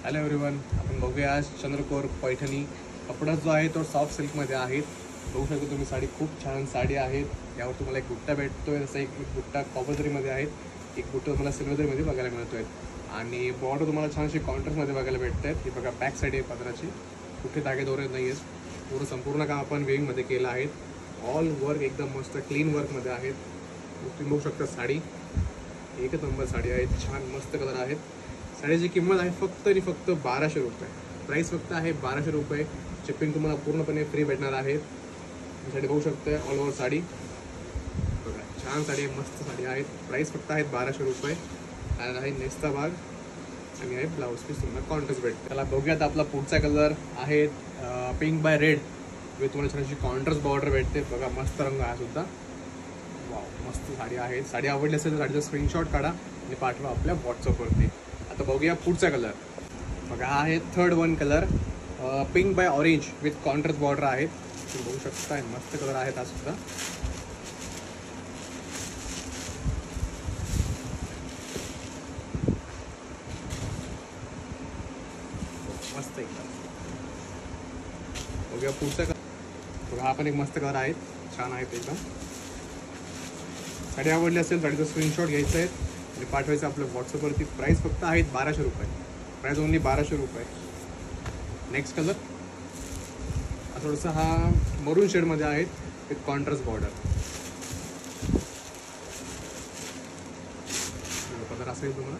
Hello everyone, आपण बघूया आज चंद्रकोर पैठणी कपडा जो आहे तो सॉफ्ट सिल्कमध्ये आहे. बघू शकता तुम्ही साडी, खूप छान साडी आहेत. यावर तुम्हाला एक बुट्टा भेटतोय, जसं एक बुट्टा कॉपरजरीमध्ये आहे, एक बुट्टा तुम्हाला सिल्वरजरीमध्ये बघायला मिळतोय आणि बॉर्डर तुम्हाला छानशी कॉन्ट्रास्टमध्ये बघायला भेटत आहेत. ही बघा बॅक साईड आहे पदराची, कुठे धागे दोरे नाही आहेत. पूर्ण संपूर्ण काम आपण वेविंगमध्ये केलं आहे. ऑल वर्क एकदम मस्त क्लीन वर्कमध्ये आहेत. तुम्ही बघू शकता साडी एकच नंबर साडी आहे, छान मस्त कलर आहेत. साडीची किंमत आहे फक्त आणि फक्त 1200 रुपये. प्राईस फक्त आहे 1200 रुपये. शिपिंग तुम्हाला पूर्णपणे फ्री भेटणार आहे. साडी बघू शकता, ऑल ओव्हर साडी बघा, छान साडी आहे, मस्त साडी आहेत. प्राईस फक्त आहेत 1200 रुपये. आणि आहे नेसता भाग आणि आहे ब्लाऊज पीस तुम्हाला कॉन्ट्रास्ट भेटते. त्याला बघूयात आपला पुढचा कलर आहे पिंक बाय रेड विथ तुम्हाला छानशी कॉन्ट्रास्ट बॉर्डर भेटते. बघा मस्त रंग आहे सुद्धा. वाव, मस्त साडी आहे. साडी आवडली असेल तर साडीचा स्क्रीनशॉट काढा आणि पाठवा आपल्या व्हॉट्सअपवरती. आता बघूया पुढचा कलर. बघा हा आहे third one colour, pink by orange with contrast border आहे. तुम्ही बघू शकता, मस्त कलर आहेत हा सुद्धा. मस्त एकदम. बघूया पुढचा कलर. बघा हा पण एक मस्त कलर आहे, छान आहेत एकदम. साडी आवडली असेल साडीचा स्क्रीनशॉट घ्यायचा आहे आणि पाठवायचं आपल्या व्हॉट्सअपवरती. प्राईस फक्त आहेत 1200 रुपये. प्राईस ओनली 1200 रुपये. नेक्स्ट कलर हा थोडासा हा मरून शेडमध्ये आहे विथ कॉन्ट्रास्ट बॉर्डर. कलर असेल तुम्हाला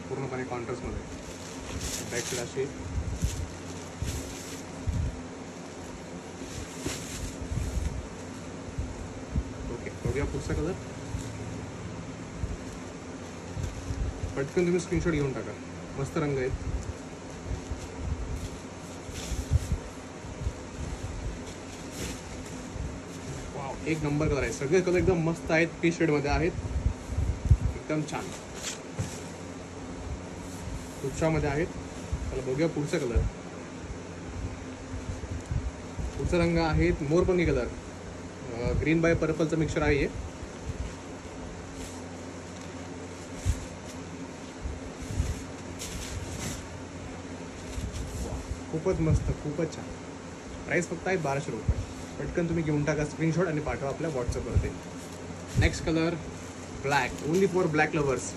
पूर्णपणे कॉन्ट्रास्टमध्ये. बॅक साईड अशी. ओके, बघूया पुढचा कलर. पटकन तुम्ही स्क्रीनशॉट घेऊन टाका, मस्त रंग आहेत. वाव, एक नंबर कलर आहे. सगळे कलर एकदम मस्त आहेत, पीच शेडमध्ये आहेत, एकदम छान पुढच्यामध्ये आहेत. त्याला बघूया पुढचा कलर. पुढचा रंग आहे मोरपंखी कलर, ग्रीन बाय पर्पलचं मिक्सचर आहे. खूपच मस्त, खूपच छान. प्राईस फक्त आहे 1200 रुपये. पटकन तुम्ही घेऊन टाका स्क्रीनशॉट आणि पाठवा आपल्या व्हॉट्सअपवरती. Next colour black, only for black lovers.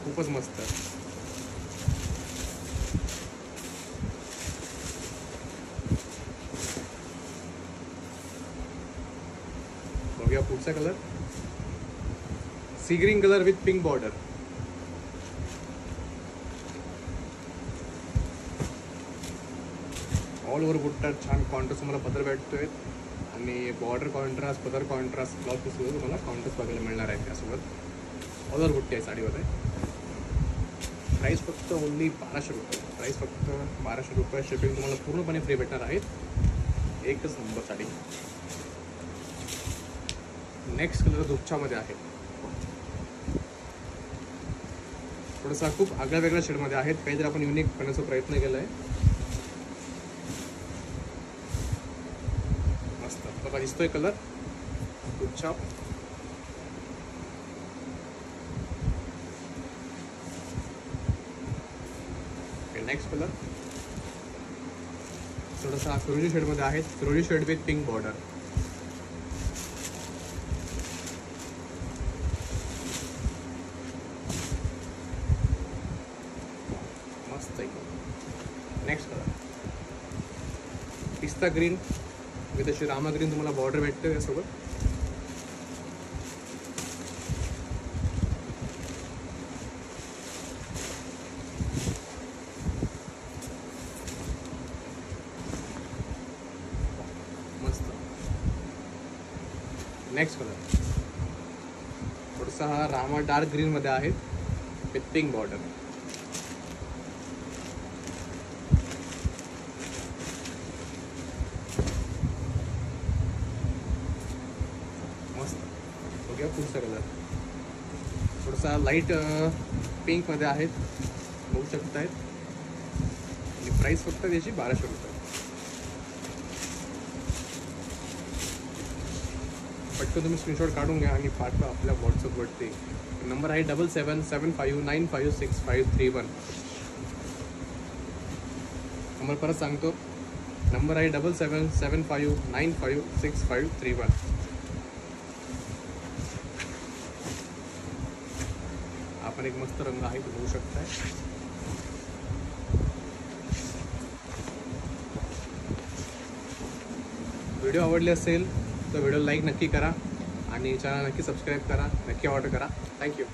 खूपच मस्त. बघूया पुढचा colour. Sea green colour with pink border. All over बुट्टा छान कॉन्ट्रास्ट तुम्हाला पदर भेटतोय आणि बॉर्डर कॉन्ट्रास्ट, पदर कॉन्ट्रास्ट, ब्लाउज पीसवर तुम्हाला कॉन्ट्रास्ट बघायला मिळणार आहे. त्यासोबत ऑल ओव्हर बुट्टी आहे साडीमध्ये. प्राईस फक्त ओनली 1200 रुपये. प्राईस फक्त 1200 रुपये. शिपिंग तुम्हाला पूर्णपणे फ्री भेटणार आहे. एकच नंबर साडी. नेक्स्ट कलर दुपछामध्ये आहे. थोडासा खूप आगळ्या वेगळ्या शेडमध्ये आहेत. काहीतरी आपण युनिक करण्याचा प्रयत्न केला आहे. मस्त बघा दिसतोय कलर दुपछाप. नेक्स्ट कलर थोडासा फिरोजी शेडमध्ये आहे. फिरोजी शेड विथ पिंक बॉर्डर. मस्त एकदम. नेक्स्ट कलर पिस्ता ग्रीन विथ अशी रामा ग्रीन तुम्हाला बॉर्डर भेटते यासोबत. मस्त. नेक्स्ट कलर थोडासा हा रामा डार्क ग्रीन मध्ये आहे विथ पिंक बॉर्डर. मस्त. बघूया पुढचा कलर. थोडासा लाईट पिंकमध्ये आहेत, बघू शकतायत. आणि प्राईस फक्त त्याची 1200 रुपये. पटकन तुम्ही स्क्रीनशॉट काढून घ्या आणि पाठवा आपल्या व्हॉट्सअपवरती. नंबर आहे 7775956531. नंबर परत सांगतो, नंबर आहे 7775956531. आपण एक मस्त रंग आहे बघू शकताय. व्हिडिओ आवडले असेल तर व्हिडिओ लाईक नक्की करा आणि चॅनल नक्की सबस्क्राईब करा, नक्की ऑर्डर करा. थँक्यू.